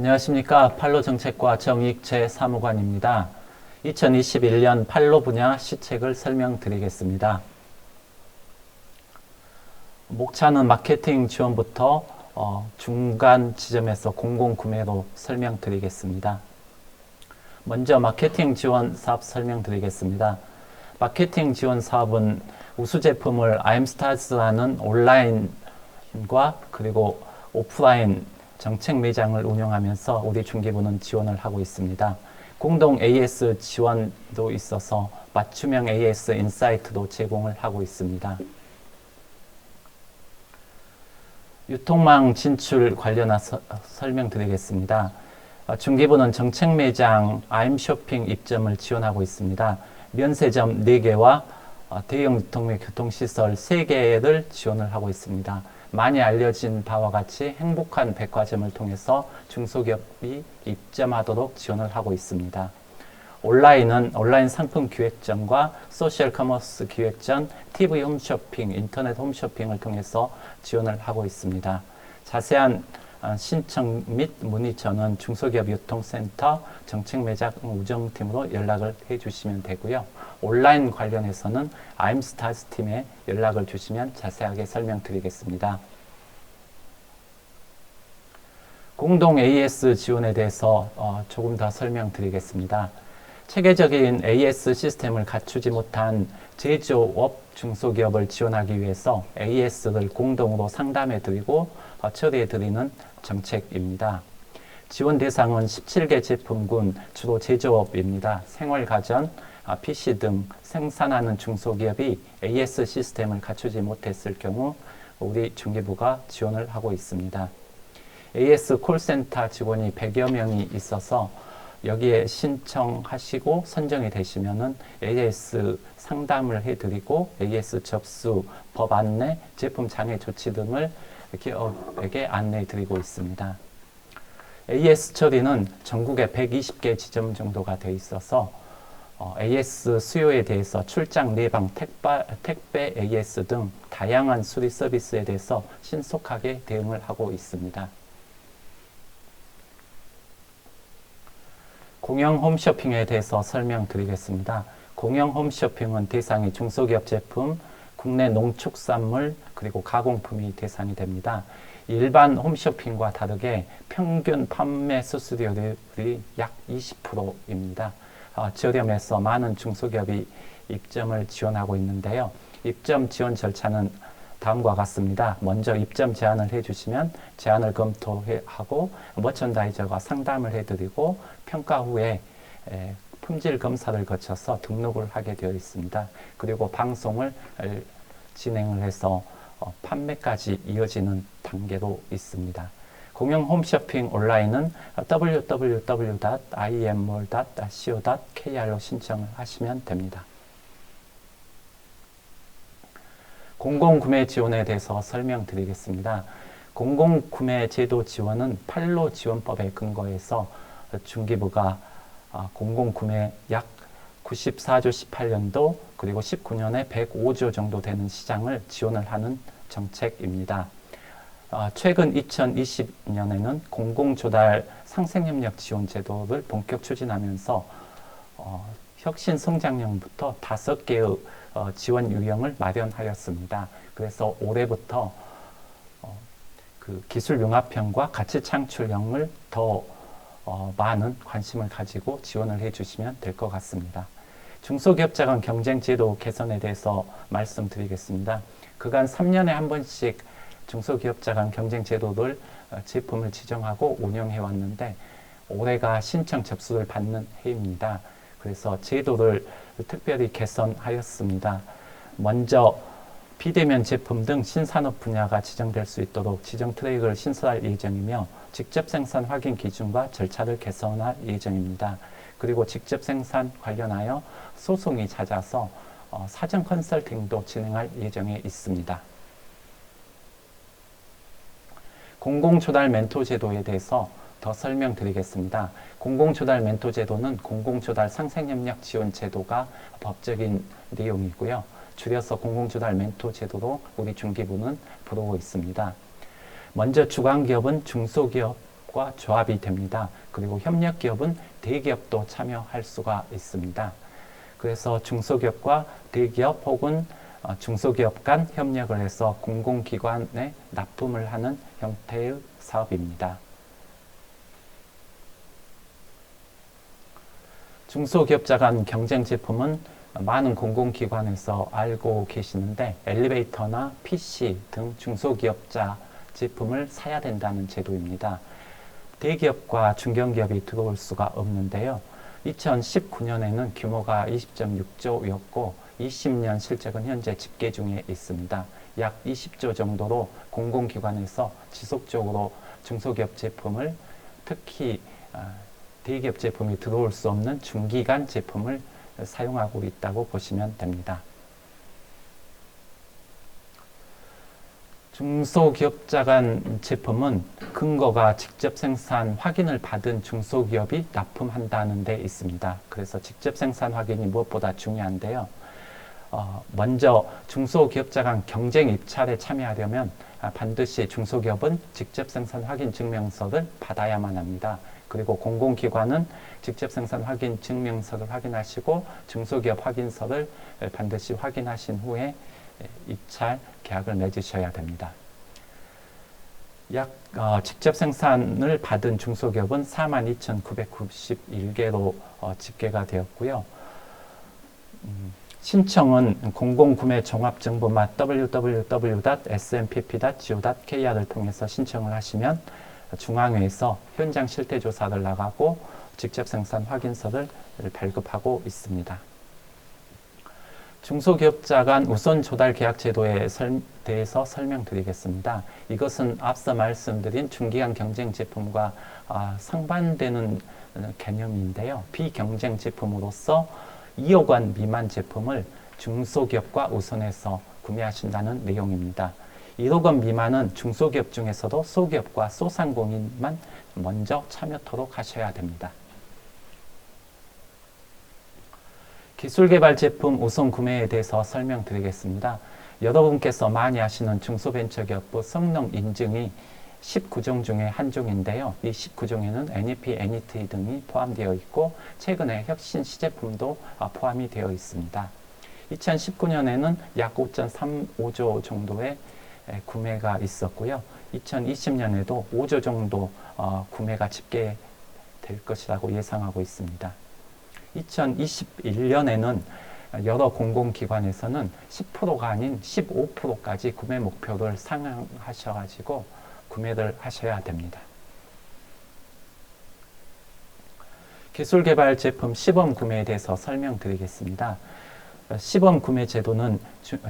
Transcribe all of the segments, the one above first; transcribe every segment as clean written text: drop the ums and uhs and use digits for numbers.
안녕하십니까. 판로정책과 정익재 사무관입니다. 2021년 판로 분야 시책을 설명드리겠습니다. 목차는 마케팅 지원부터 중간 지점에서 공공구매로 설명드리겠습니다. 먼저 마케팅 지원 사업 설명드리겠습니다. 마케팅 지원 사업은 우수 제품을 아임스타즈라는 온라인과 그리고 오프라인 정책 매장을 운영하면서 우리 중개부는 지원을 하고 있습니다. 공동 AS 지원도 있어서 맞춤형 AS 인사이트도 제공을 하고 있습니다. 유통망 진출 관련해서 설명드리겠습니다. 중개부는 정책 매장 아임쇼핑 입점을 지원하고 있습니다. 면세점 4개와 대형 유통 및 교통시설 3개를 지원을 하고 있습니다. 많이 알려진 바와 같이 행복한 백화점을 통해서 중소기업이 입점하도록 지원을 하고 있습니다. 온라인은 온라인 상품 기획전과 소셜 커머스 기획전, TV 홈쇼핑, 인터넷 홈쇼핑을 통해서 지원을 하고 있습니다. 자세한 신청 및 문의처는 중소기업 유통센터 정책매장 우정팀으로 연락을 해주시면 되고요. 온라인 관련해서는 아임스타즈 팀에 연락을 주시면 자세하게 설명드리겠습니다. 공동 AS 지원에 대해서 조금 더 설명드리겠습니다. 체계적인 AS 시스템을 갖추지 못한 제조업 중소기업을 지원하기 위해서 AS를 공동으로 상담해드리고 처리해드리는 정책입니다. 지원 대상은 17개 제품군 주로 제조업입니다. 생활가전, PC 등 생산하는 중소기업이 AS 시스템을 갖추지 못했을 경우 우리 중개부가 지원을 하고 있습니다. AS 콜센터 직원이 100여 명이 있어서 여기에 신청하시고 선정이 되시면은 AS 상담을 해드리고 AS 접수, 법 안내, 제품 장애 조치 등을 기업에게 안내해 드리고 있습니다. AS 처리는 전국에 120개 지점 정도가 되어 있어서 AS 수요에 대해서 출장 내방, 택배 AS 등 다양한 수리 서비스에 대해서 신속하게 대응을 하고 있습니다. 공영 홈쇼핑에 대해서 설명드리겠습니다. 공영 홈쇼핑은 대상이 중소기업 제품, 국내 농축산물, 그리고 가공품이 대상이 됩니다. 일반 홈쇼핑과 다르게 평균 판매 수수료율이 약 20%입니다. 저렴해서 많은 중소기업이 입점을 지원하고 있는데요. 입점 지원 절차는 다음과 같습니다. 먼저 입점 제안을 해주시면 제안을 검토하고 머천다이저가 상담을 해드리고 평가 후에 품질 검사를 거쳐서 등록을 하게 되어 있습니다. 그리고 방송을 진행을 해서 판매까지 이어지는 단계로 있습니다. 공영 홈쇼핑 온라인은 www.immall.co.kr로 신청을 하시면 됩니다. 공공구매 지원에 대해서 설명드리겠습니다. 공공구매 제도 지원은 판로 지원법에 근거해서 중개부가 공공구매 약 94조 18년도 그리고 19년에 105조 정도 되는 시장을 지원을 하는 정책입니다. 최근 2020년에는 공공조달 상생협력 지원 제도를 본격 추진하면서 혁신성장형부터 5개의 지원 유형을 마련하였습니다. 그래서 올해부터 그 기술융합형과 가치창출형을 더 많은 관심을 가지고 지원을 해주시면 될 것 같습니다. 중소기업자 간 경쟁제도 개선에 대해서 말씀드리겠습니다. 그간 3년에 한 번씩 중소기업자 간 경쟁제도를 제품을 지정하고 운영해 왔는데 올해가 신청 접수를 받는 해입니다. 그래서 제도를 특별히 개선하였습니다. 먼저 비대면 제품 등 신산업 분야가 지정될 수 있도록 지정 트랙을 신설할 예정이며 직접 생산 확인 기준과 절차를 개선할 예정입니다. 그리고 직접 생산 관련하여 소송이 잦아서 사전 컨설팅도 진행할 예정에 있습니다. 공공조달 멘토 제도에 대해서 더 설명드리겠습니다. 공공조달 멘토 제도는 공공조달 상생협력 지원 제도가 법적인 내용이고요. 줄여서 공공조달 멘토 제도로 우리 중개부는 부르고 있습니다. 먼저 주관기업은 중소기업 중소기업과 조합이 됩니다. 그리고 협력기업은 대기업도 참여할 수가 있습니다. 그래서 중소기업과 대기업 혹은 중소기업 간 협력을 해서 공공기관에 납품을 하는 형태의 사업입니다. 중소기업자 간 경쟁 제품은 많은 공공기관에서 알고 계시는데 엘리베이터나 PC 등 중소기업자 제품을 사야 된다는 제도입니다. 대기업과 중견기업이 들어올 수가 없는데요. 2019년에는 규모가 20.6조였고 20년 실적은 현재 집계 중에 있습니다. 약 20조 정도로 공공기관에서 지속적으로 중소기업 제품을 특히 대기업 제품이 들어올 수 없는 중기간 제품을 사용하고 있다고 보시면 됩니다. 중소기업자 간 제품은 근거가 직접 생산 확인을 받은 중소기업이 납품한다는 데 있습니다. 그래서 직접 생산 확인이 무엇보다 중요한데요. 먼저 중소기업자 간 경쟁 입찰에 참여하려면 반드시 중소기업은 직접 생산 확인 증명서를 받아야만 합니다. 그리고 공공기관은 직접 생산 확인 증명서를 확인하시고 중소기업 확인서를 반드시 확인하신 후에 입찰 계약을 맺으셔야 됩니다. 직접 생산을 받은 중소기업은 42,991개로 집계가 되었고요. 신청은 공공구매종합정보맛 www.smpp.go.kr을 통해서 신청을 하시면 중앙회에서 현장 실태조사를 나가고 직접 생산 확인서를 발급하고 있습니다. 중소기업자 간 우선 조달 계약 제도에 대해서 설명드리겠습니다. 이것은 앞서 말씀드린 중기간 경쟁 제품과 상반되는 개념인데요. 비경쟁 제품으로서 2억 원 미만 제품을 중소기업과 우선해서 구매하신다는 내용입니다. 1억 원 미만은 중소기업 중에서도 소기업과 소상공인만 먼저 참여토록 하셔야 됩니다. 기술개발 제품 우선 구매에 대해서 설명드리겠습니다. 여러분께서 많이 아시는 중소벤처기업부 성능 인증이 19종 중에 한 종인데요. 이 19종에는 NEP, NET 등이 포함되어 있고 최근에 혁신 시제품도 포함이 되어 있습니다. 2019년에는 약 5.35조 정도의 구매가 있었고요. 2020년에도 5조 정도 구매가 집계될 것이라고 예상하고 있습니다. 2021년에는 여러 공공기관에서는 10%가 아닌 15%까지 구매 목표를 상향하셔가지고 구매를 하셔야 됩니다. 기술개발 제품 시범 구매에 대해서 설명드리겠습니다. 시범 구매 제도는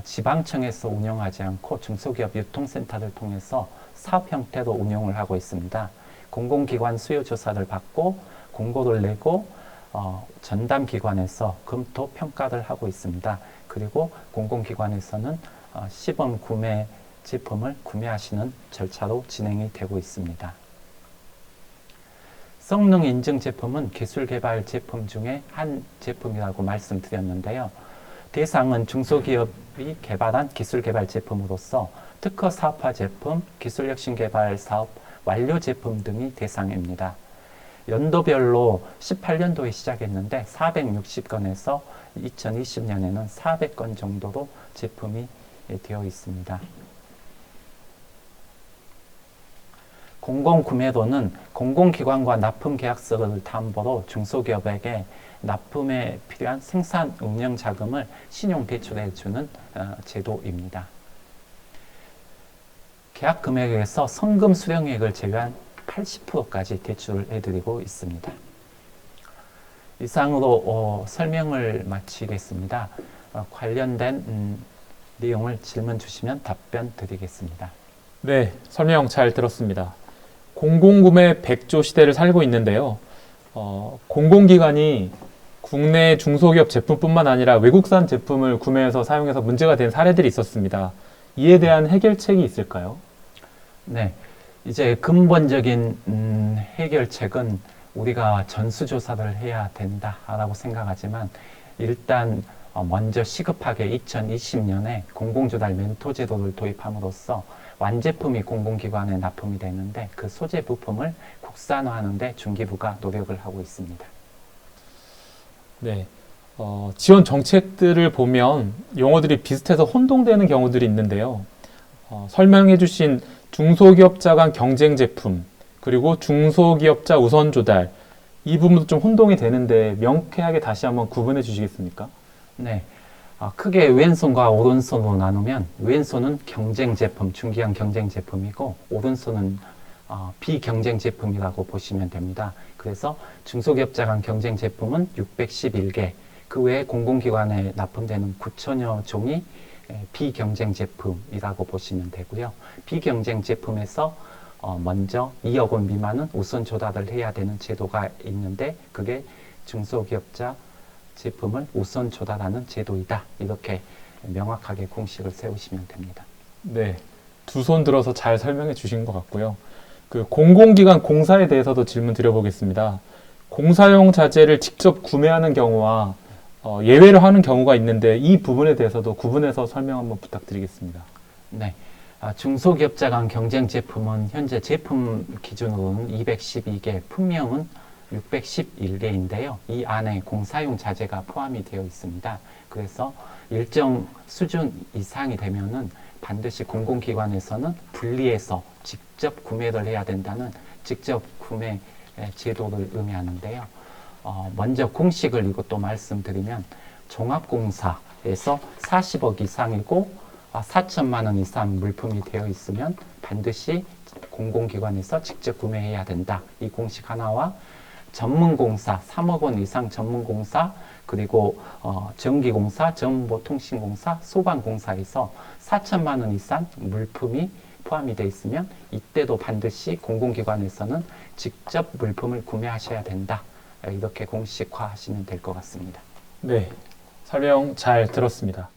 지방청에서 운영하지 않고 중소기업 유통센터를 통해서 사업 형태로 운영을 하고 있습니다. 공공기관 수요 조사를 받고 공고를 내고 전담기관에서 검토 평가를 하고 있습니다. 그리고 공공기관에서는 시범 구매 제품을 구매하시는 절차로 진행이 되고 있습니다. 성능 인증 제품은 기술개발 제품 중에 한 제품이라고 말씀드렸는데요. 대상은 중소기업이 개발한 기술개발 제품으로서 특허 사업화 제품, 기술혁신 개발 사업, 완료 제품 등이 대상입니다. 연도별로 18년도에 시작했는데 460건에서 2020년에는 400건 정도로 제품이 되어 있습니다. 공공구매로는 공공기관과 납품 계약서를 담보로 중소기업에게 납품에 필요한 생산 운영 자금을 신용 대출해 주는 제도입니다. 계약 금액에서 성금 수령액을 제외한 80%까지 대출을 해드리고 있습니다. 이상으로 설명을 마치겠습니다. 관련된 내용을 질문 주시면 답변 드리겠습니다. 네, 설명 잘 들었습니다. 공공구매 100조 시대를 살고 있는데요. 공공기관이 국내 중소기업 제품뿐만 아니라 외국산 제품을 구매해서 사용해서 문제가 된 사례들이 있었습니다. 이에 대한 해결책이 있을까요? 네, 이제 근본적인 해결책은 우리가 전수조사를 해야 된다라고 생각하지만 일단 먼저 시급하게 2020년에 공공조달 멘토 제도를 도입함으로써 완제품이 공공기관에 납품이 되는데 그 소재 부품을 국산화하는 데 중기부가 노력을 하고 있습니다. 네. 지원 정책들을 보면 용어들이 비슷해서 혼동되는 경우들이 있는데요. 설명해 주신 중소기업자 간 경쟁 제품, 그리고 중소기업자 우선 조달, 이 부분도 좀 혼동이 되는데 명쾌하게 다시 한번 구분해 주시겠습니까? 네. 크게 왼손과 오른손으로 나누면 왼손은 경쟁 제품, 중기한 경쟁 제품이고 오른손은 비경쟁 제품이라고 보시면 됩니다. 그래서 중소기업자 간 경쟁 제품은 611개, 그 외에 공공기관에 납품되는 9천여 종이 비경쟁 제품이라고 보시면 되고요. 비경쟁 제품에서 먼저 2억 원 미만은 우선 조달을 해야 되는 제도가 있는데 그게 중소기업자 제품을 우선 조달하는 제도이다. 이렇게 명확하게 공식을 세우시면 됩니다. 네. 두 손 들어서 잘 설명해 주신 것 같고요. 그 공공기관 공사에 대해서도 질문 드려보겠습니다. 공사용 자재를 직접 구매하는 경우와 예외를 하는 경우가 있는데 이 부분에 대해서도 구분해서 설명 한번 부탁드리겠습니다. 네. 중소기업자 간 경쟁 제품은 현재 제품 기준으로는 212개, 품명은 611개인데요. 이 안에 공사용 자재가 포함이 되어 있습니다. 그래서 일정 수준 이상이 되면은 반드시 공공기관에서는 분리해서 직접 구매를 해야 된다는 직접 구매 제도를 의미하는데요. 먼저 공식을 이것도 말씀드리면 종합공사에서 40억 이상이고 4천만 원 이상 물품이 되어 있으면 반드시 공공기관에서 직접 구매해야 된다. 이 공식 하나와 전문공사, 3억 원 이상 전문공사, 그리고 전기공사, 정보통신공사, 소방공사에서 4천만 원 이상 물품이 포함이 되어 있으면 이때도 반드시 공공기관에서는 직접 물품을 구매하셔야 된다. 이렇게 공식화하시면 될 것 같습니다. 네. 설명 잘 들었습니다.